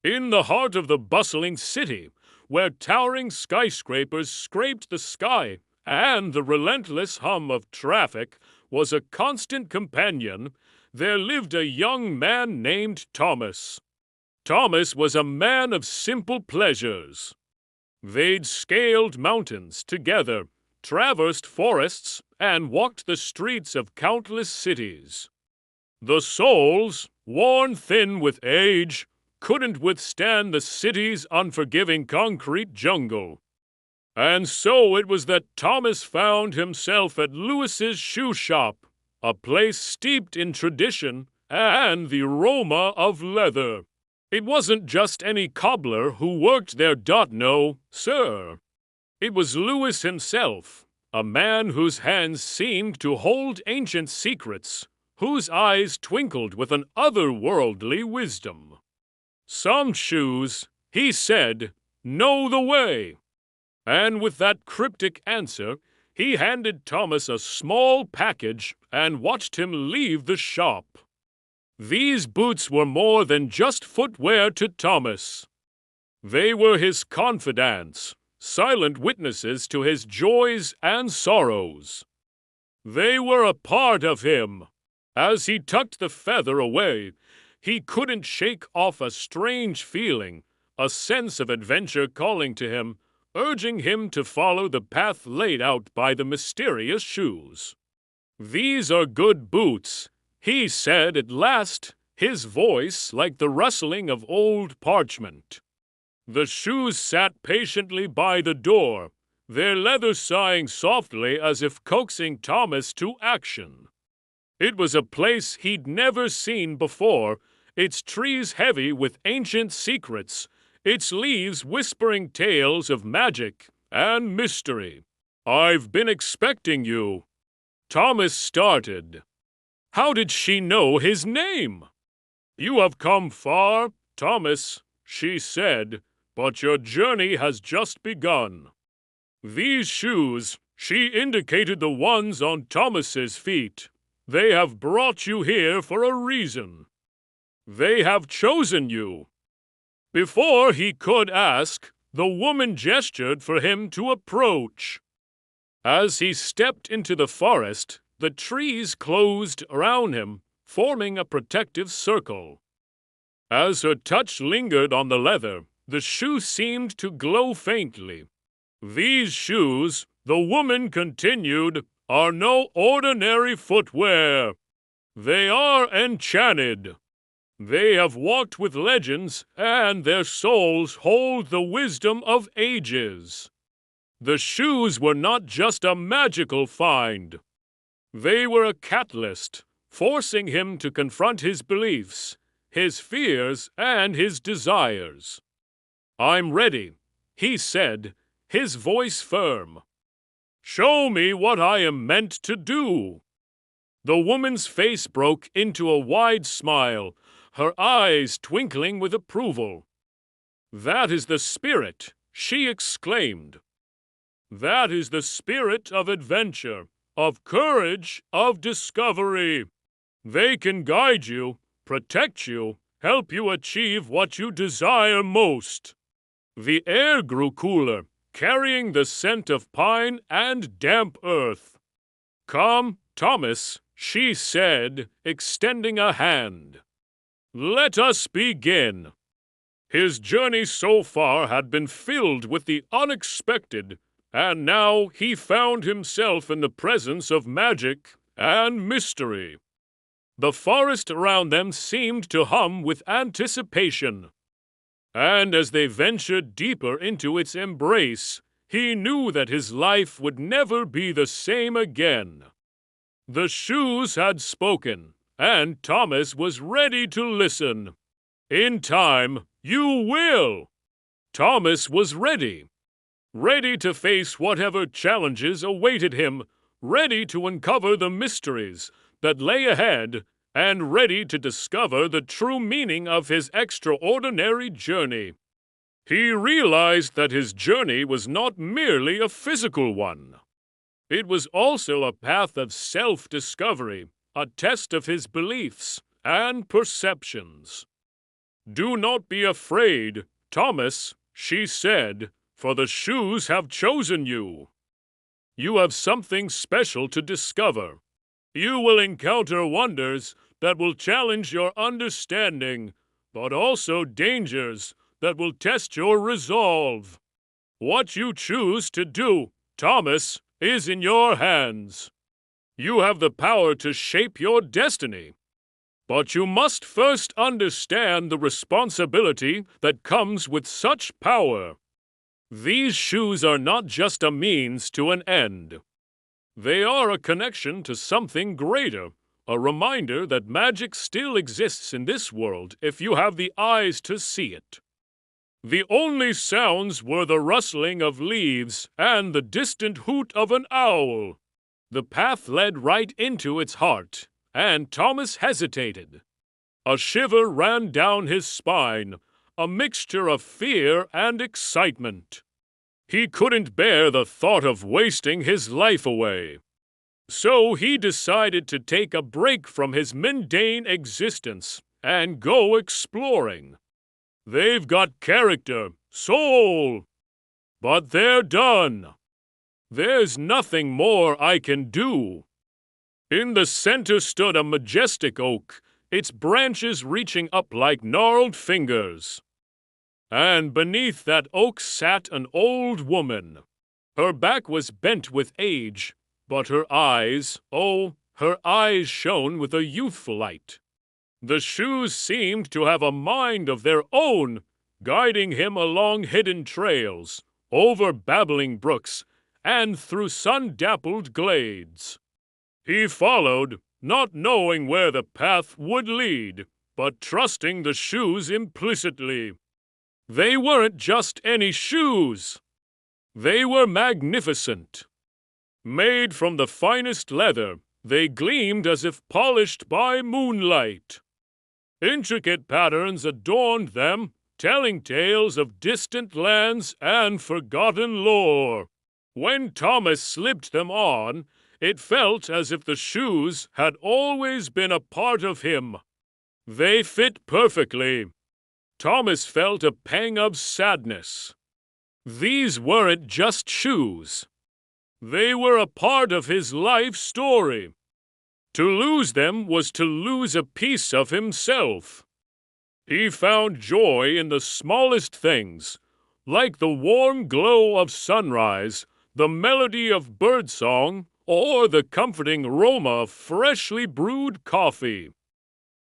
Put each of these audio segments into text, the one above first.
In the heart of the bustling city, where towering skyscrapers scraped the sky and the relentless hum of traffic was a constant companion, there lived a young man named Thomas. Thomas was a man of simple pleasures. They'd scaled mountains together, traversed forests, and walked the streets of countless cities. The souls, worn thin with age, couldn't withstand the city's unforgiving concrete jungle. And so it was that Thomas found himself at Lewis's shoe shop, a place steeped in tradition and the aroma of leather. It wasn't just any cobbler who worked there, no, sir. It was Lewis himself, a man whose hands seemed to hold ancient secrets, whose eyes twinkled with an otherworldly wisdom. Some shoes, he said, know the way. And with that cryptic answer, he handed Thomas a small package and watched him leave the shop. These boots were more than just footwear to Thomas. They were his confidants, silent witnesses to his joys and sorrows. They were a part of him. As he tucked the feather away, he couldn't shake off a strange feeling, a sense of adventure calling to him, urging him to follow the path laid out by the mysterious shoes. "These are good boots," he said at last, his voice like the rustling of old parchment. The shoes sat patiently by the door, their leather sighing softly as if coaxing Thomas to action. It was a place he'd never seen before, its trees heavy with ancient secrets, its leaves whispering tales of magic and mystery. "I've been expecting you." Thomas started. How did she know his name? "You have come far, Thomas," she said, "but your journey has just begun." "These shoes," she indicated the ones on Thomas's feet, "they have brought you here for a reason. They have chosen you." Before he could ask, the woman gestured for him to approach. As he stepped into the forest, the trees closed around him, forming a protective circle. As her touch lingered on the leather, the shoe seemed to glow faintly. "These shoes," the woman continued, "are no ordinary footwear. They are enchanted. They have walked with legends, and their soles hold the wisdom of ages." The shoes were not just a magical find. They were a catalyst, forcing him to confront his beliefs, his fears, and his desires. "I'm ready," he said, his voice firm. "Show me what I am meant to do." The woman's face broke into a wide smile, her eyes twinkling with approval. "That is the spirit," she exclaimed. "That is the spirit of adventure, of courage, of discovery. They can guide you, protect you, help you achieve what you desire most." The air grew cooler, carrying the scent of pine and damp earth. "Come, Thomas," she said, extending a hand. "Let us begin." His journey so far had been filled with the unexpected, and now he found himself in the presence of magic and mystery. The forest around them seemed to hum with anticipation. And as they ventured deeper into its embrace, he knew that his life would never be the same again. The shoes had spoken, and Thomas was ready to listen. In time, you will. Thomas was ready. Ready to face whatever challenges awaited him, ready to uncover the mysteries that lay ahead, and ready to discover the true meaning of his extraordinary journey. He realized that his journey was not merely a physical one. It was also a path of self-discovery, a test of his beliefs and perceptions. "Do not be afraid, Thomas," she said, "for the shoes have chosen you. You have something special to discover. You will encounter wonders that will challenge your understanding, but also dangers that will test your resolve. What you choose to do, Thomas, is in your hands. You have the power to shape your destiny. But you must first understand the responsibility that comes with such power. These shoes are not just a means to an end. They are a connection to something greater, a reminder that magic still exists in this world if you have the eyes to see it. The only sounds were the rustling of leaves and the distant hoot of an owl. The path led right into its heart, and Thomas hesitated. A shiver ran down his spine, a mixture of fear and excitement. He couldn't bear the thought of wasting his life away. So he decided to take a break from his mundane existence and go exploring. They've got character, soul, but they're done. There's nothing more I can do. In the center stood a majestic oak, its branches reaching up like gnarled fingers. And beneath that oak sat an old woman. Her back was bent with age, but her eyes shone with a youthful light. The shoes seemed to have a mind of their own, guiding him along hidden trails, over babbling brooks, and through sun-dappled glades. He followed, not knowing where the path would lead, but trusting the shoes implicitly. They weren't just any shoes. They were magnificent. Made from the finest leather, they gleamed as if polished by moonlight. Intricate patterns adorned them, telling tales of distant lands and forgotten lore. When Thomas slipped them on, it felt as if the shoes had always been a part of him. They fit perfectly. Thomas felt a pang of sadness. These weren't just shoes. They were a part of his life story. To lose them was to lose a piece of himself. He found joy in the smallest things, like the warm glow of sunrise, the melody of birdsong, or the comforting aroma of freshly brewed coffee.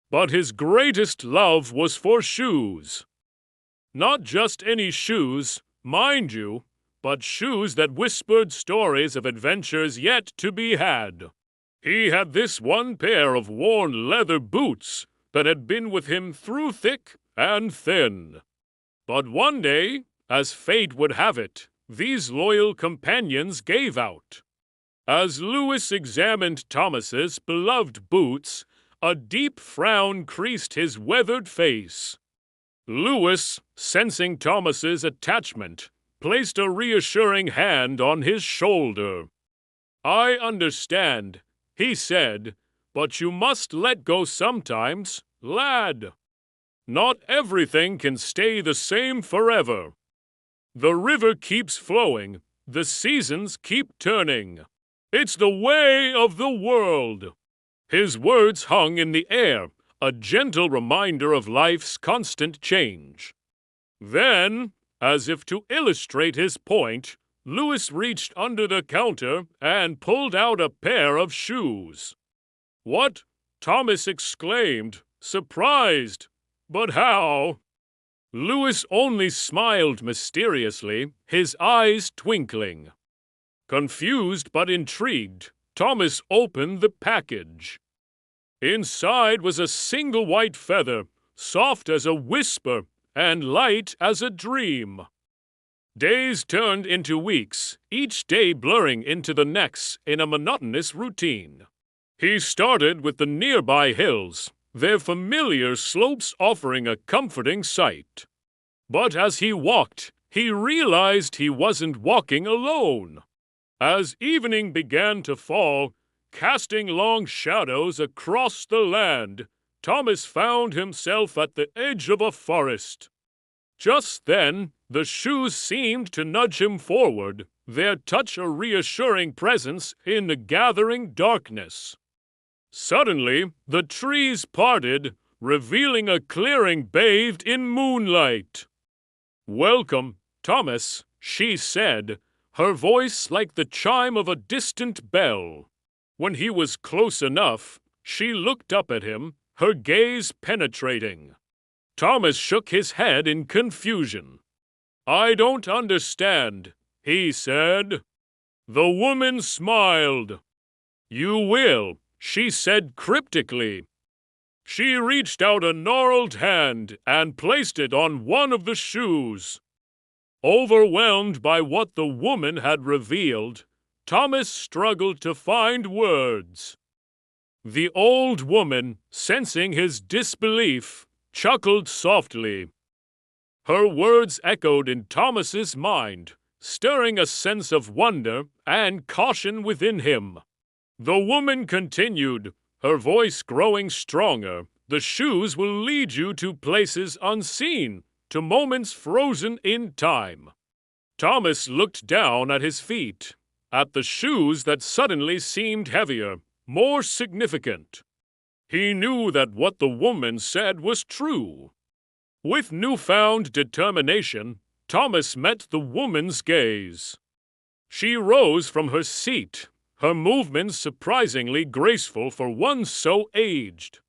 But his greatest love was for shoes. Not just any shoes, mind you, but shoes that whispered stories of adventures yet to be had. He had this one pair of worn leather boots that had been with him through thick and thin. But one day, as fate would have it, these loyal companions gave out. As Lewis examined Thomas's beloved boots, a deep frown creased his weathered face. Lewis, sensing Thomas's attachment, placed a reassuring hand on his shoulder. "I understand," he said, "but you must let go sometimes, lad. Not everything can stay the same forever. The river keeps flowing, the seasons keep turning. It's the way of the world." His words hung in the air, a gentle reminder of life's constant change. Then, as if to illustrate his point, Lewis reached under the counter and pulled out a pair of shoes. "What?" Thomas exclaimed, surprised. "But how?" Lewis only smiled mysteriously, his eyes twinkling. Confused but intrigued, Thomas opened the package. Inside was a single white feather, soft as a whisper and light as a dream. Days turned into weeks, each day blurring into the next in a monotonous routine. He started with the nearby hills, their familiar slopes offering a comforting sight. But as he walked, he realized he wasn't walking alone. As evening began to fall, casting long shadows across the land, Thomas found himself at the edge of a forest. Just then, the shoes seemed to nudge him forward, their touch a reassuring presence in the gathering darkness. Suddenly, the trees parted, revealing a clearing bathed in moonlight. "Welcome, Thomas," she said, her voice like the chime of a distant bell. When he was close enough, she looked up at him, her gaze penetrating. Thomas shook his head in confusion. "I don't understand," he said. The woman smiled. "You will," she said cryptically. She reached out a gnarled hand and placed it on one of the shoes. Overwhelmed by what the woman had revealed, Thomas struggled to find words. The old woman, sensing his disbelief, chuckled softly. Her words echoed in Thomas's mind, stirring a sense of wonder and caution within him. The woman continued, her voice growing stronger. "The shoes will lead you to places unseen, to moments frozen in time." Thomas looked down at his feet, at the shoes that suddenly seemed heavier, more significant. He knew that what the woman said was true. With newfound determination, Thomas met the woman's gaze. She rose from her seat, her movements surprisingly graceful for one so aged.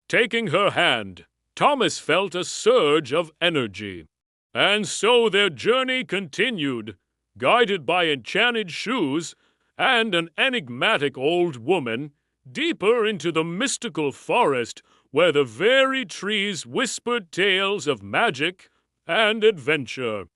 Taking her hand, Thomas felt a surge of energy. And so their journey continued, guided by enchanted shoes and an enigmatic old woman, deeper into the mystical forest where the very trees whispered tales of magic and adventure.